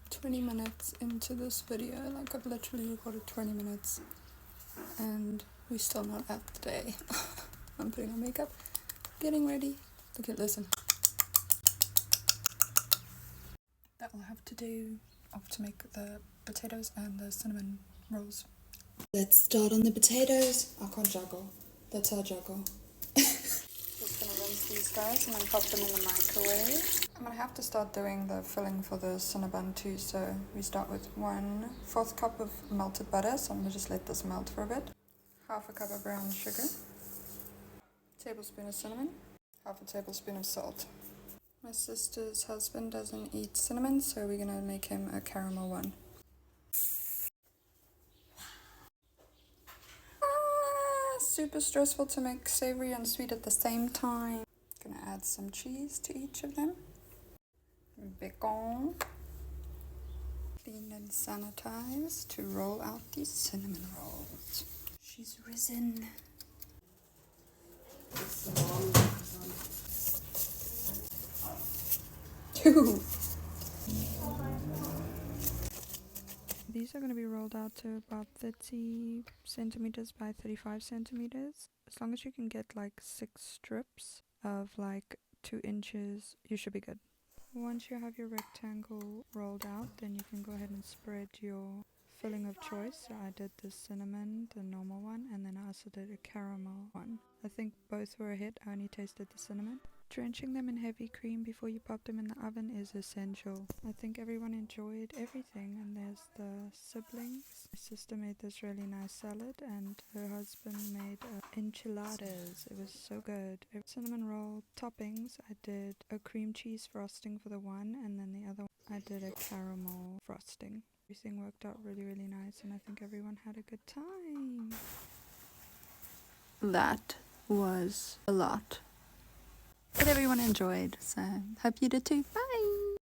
20 minutes into this video. Like, I've literally recorded 20 minutes and we're still not at the day. I'm putting on makeup, getting ready. Okay, listen. That will have to do to make the potatoes and the cinnamon rolls. Let's start on the potatoes. I can't juggle. That's how I juggle. Just gonna rinse these guys and then pop them in the microwave. I'm gonna have to start doing the filling for the Cinnabon too, so we start with 1/4 cup of melted butter, so I'm gonna just let this melt for a bit. 1/2 cup of brown sugar, tablespoon of cinnamon, 1/2 tablespoon of salt. My sister's husband doesn't eat cinnamon, so we're gonna make him a caramel one. Super stressful to make savory and sweet at the same time. Gonna add some cheese to each of them. Bacon. Cleaned and sanitized to roll out these cinnamon rolls. She's risen. These are going to be rolled out to about 30 centimeters by 35 centimeters. As long as you can get like 6 strips of like 2 inches, you should be good. Once you have your rectangle rolled out, then you can go ahead and spread your filling of choice. So I did the cinnamon, the normal one, and then I also did a caramel one. I think both were a hit. I only tasted the cinnamon. Drenching them in heavy cream before you pop them in the oven is essential. I think everyone enjoyed everything, and there's the siblings. My sister made this really nice salad, and her husband made enchiladas. It was so good. Cinnamon roll toppings, I did a cream cheese frosting for the one, and then the other one I did a caramel frosting. Everything worked out really, really nice, and I think everyone had a good time. That was a lot. But everyone enjoyed, so hope you did too. Bye!